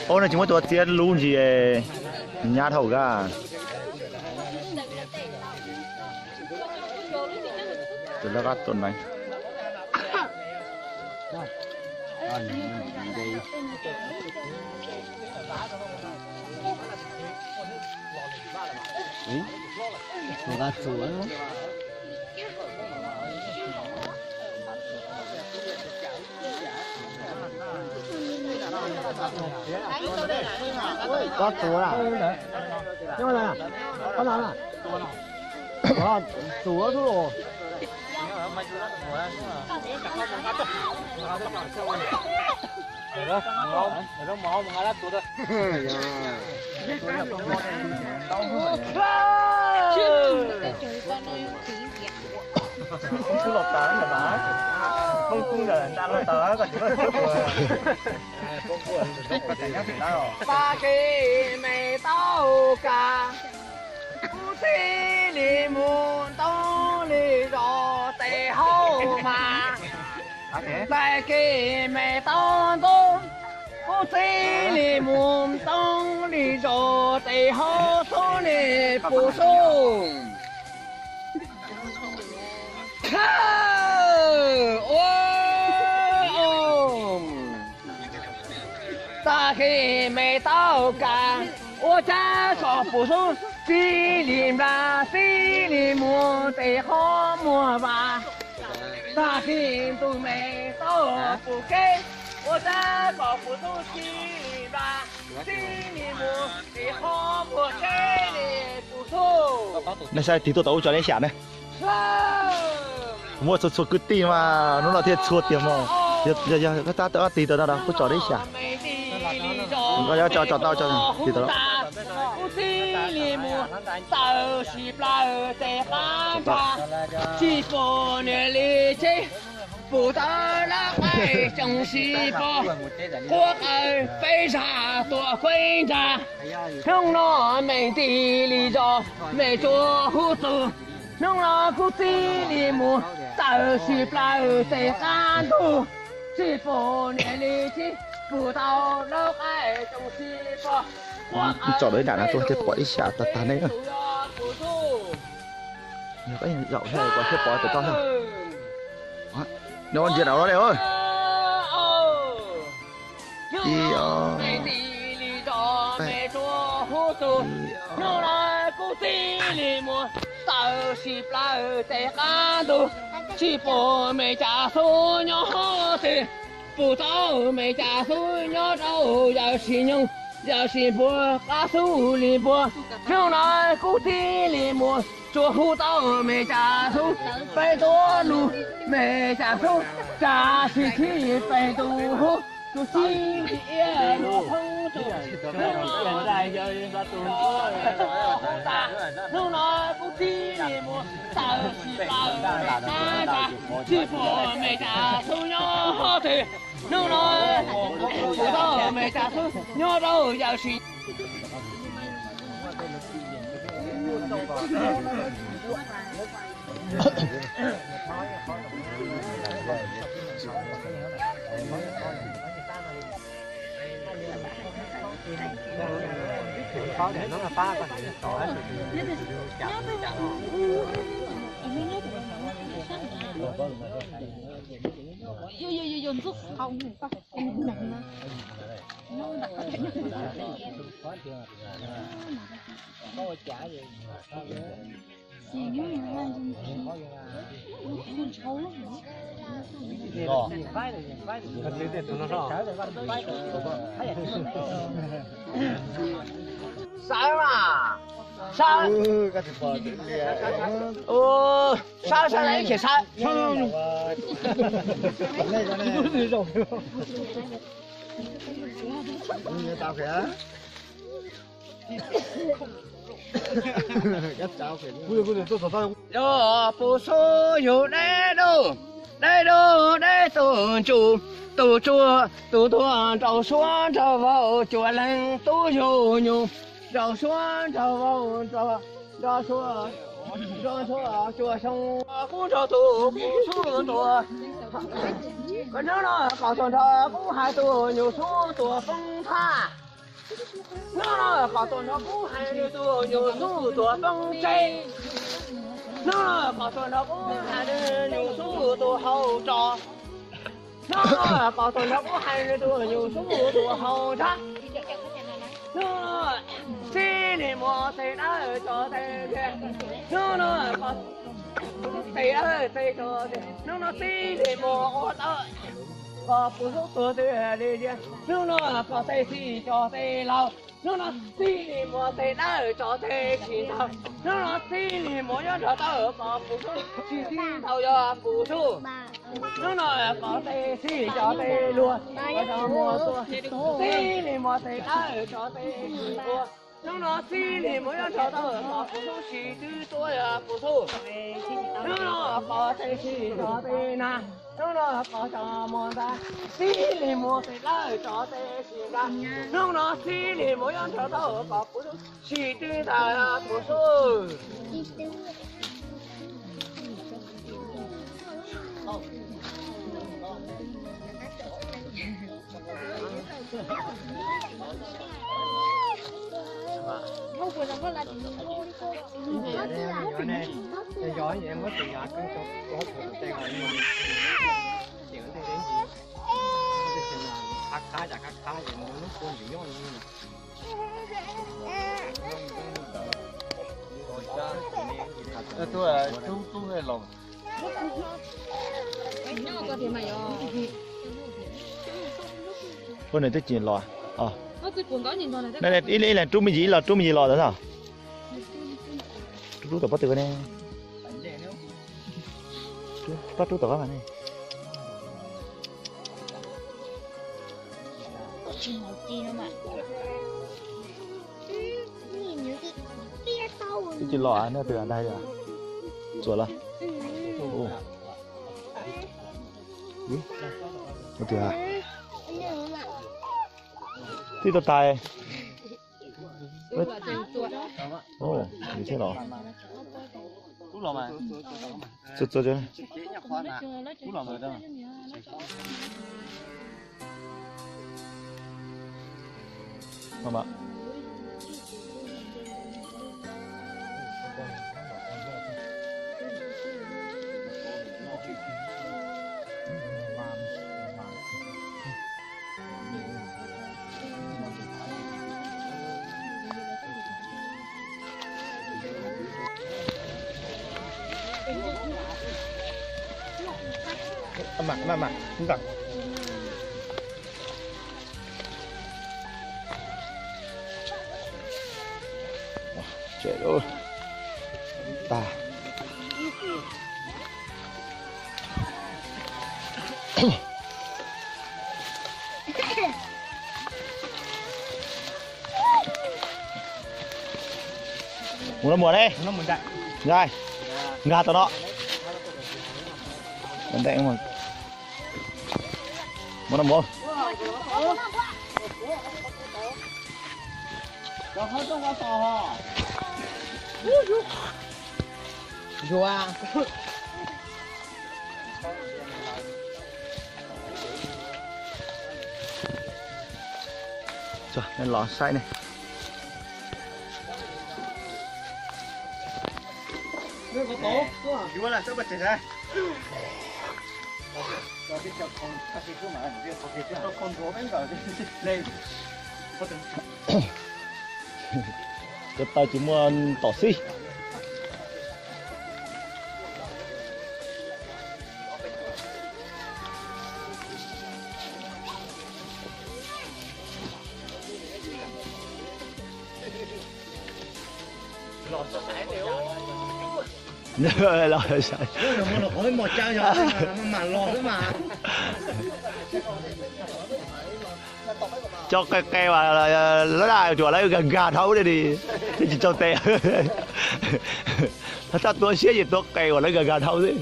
ô này chúng tôi tiết luôn gì nhà thầu cả từ đó các tuần này người ta sửa có chúa à nhưng mà này có làm à có chúa thôi rồi nó mỏ mà ngã tụt không cứ lọt tờ là bả không cứ là ta lọt tờ còn chỉ có ba khi mày tao cả thi li muôn tao li rõ tề hậu mà ba khi mày tao tao thi li muôn tao li rõ tề hậu số li bổ sung ta khi mày tao cả ô cha cho bổ sung xí liềm ra xí liềm mua tề khó mua và ta khi tụi mày tao bổ kê ô cha cho bổ sung xí liềm ra xí liềm mua tề khó mua kê để bổ sung này sao thì tôi tấu cho đấy xả này mua số cứ tì mà nó là thiệt suốt tiền mà giờ cái ta tớ tì tớ đó cứ cho đấy xả có cho tao cho tì tớ đó tao xịp là tệ khán giả chỉ phụ nữ lý trí phụ tao là ai trong xịp quốc ơi非常多规则用了没地理着没做胡子用了古地理木tao xịp là tệ khán giả chỉ phụ nữ lý trí phụ tao là ai trong xịp chọn đấy đã là tôi sẽ bỏ đi xả tạt tạt đấy nữa nhiều cái dậu thế này còn sẽ bỏ từ to hơn nó chuyện nào đó đây ơi chỉ phụ mẹ cha số nhỏ thì phụ tao mẹ cha số nhỏ đâu giờ xin nhung giờ xin bùa cá su li bùa theo nói cú thi li mùa chùa hu tao mẹ cha su phải to lu mẹ cha su cha si thi phải tu hu tu si địa lu không tu hiện tại giờ ra tu theo nói cú thi li mùa tao si bao cha chỉ bùa mẹ cha su nhỏ thì nó nói phụ tao mẹ cha su nhớ đâu giờ xin có để nó là pha còn tỏi vô giúp không có nặng nó đặt có thể có trả gì gì nữa nó xấu lắm sao mà sao sao sao lấy cái sao tao kìa gắt cháu kìa yo bổ số yo đây đâu đây tổ chùa tổ trâu xuống trâu vào chùa lăng tổ yo nhung trâu xuống trâu vào trâu xuống Cho chùa sông cũng cho tù cũng xuống tù. Còn nó có tuần thọ cũng hai tù nhiều số tù phong tha. Nó có tuần thọ cũng hai tù nhiều số tù phong chay. Nó có tuần thọ cũng hai nhiều số tù hậu trò. Nó có tuần thọ cũng hai tù nhiều số tù hậu trò. Nó xin đi mua tay đã cho tay kia. Nó có tay đã tay cho tay. Nó xin đi mua ô tô. Có phụ giúp tôi đi đi. Nó có tay xin cho tay lao. Nó xin đi mua tay đã cho tay chỉ thao. Nó xin đi mua cho tao có phụ giúp chỉ xin thao cho phụ giúp. Nó có tay xin cho tay luôn. Có cho mua tôi. Xin đi mua tay đã cho tay luôn. Nó xin thì mỗi lần cho tao có phụ giúp chỉ tư tôi phụ giúp. Nó có tay xin cho tay na. Nó có cho mua ta. Xin thì mua tay đã cho tay chỉ ra. Nó xin thì mỗi lần cho tao có phụ giúp chỉ tư ta phụ giúp. Không vừa làm là cô đi cô. Cái giỏi vậy em mới tiền nhạt cái có thử tay gọi nhưng chuyện tay đến gì cái chuyện là khá khá chả khá khá vậy nó con gì giống như này tôi là chú hay lòng Nó có thể mày Bữa này tôi chuyển lò. nó cứ cuốn có nhìn thôi này. Này ý là trú mình gì lò đó sao? Trú tập bắt từ cái này. Bắt trú tập các bạn này. Chim màu chi nữa mà. Nhìn như cái tia sâu. Cái chuyện lò à, nó từ đây à? Chuẩn là. Ồ. Gì? Nó từ à? Thì tôi tài. Ồ, như thế nào? cú lò mà Chút chút chứ. cú lò mà đâu Mama. Mama, cũng gặp. Trời ơi. Ta. Muốn đây. nó mình đại Rồi. Ngà tao đó. Mình đây mà. Muốn mua. Rồi hết trong con sò hả? Rùa. Rồi, nên lò xay này. nó có tố chú là sao bật chạy ra rồi cái chọc con các cái chú mà cái con gỗ bánh rồi lên có từng Cái tao chỉ muốn tỏ xi. Lò xay. nó hỏi một chơi rồi mà lò nữa mà Cho cây mà nó đại chùa lấy gần gà thấu đây đi thì chỉ cho tè.ถ้าตัวเสียอยู่ตัวไก่กว่าแล้วgần gà thấu đấy.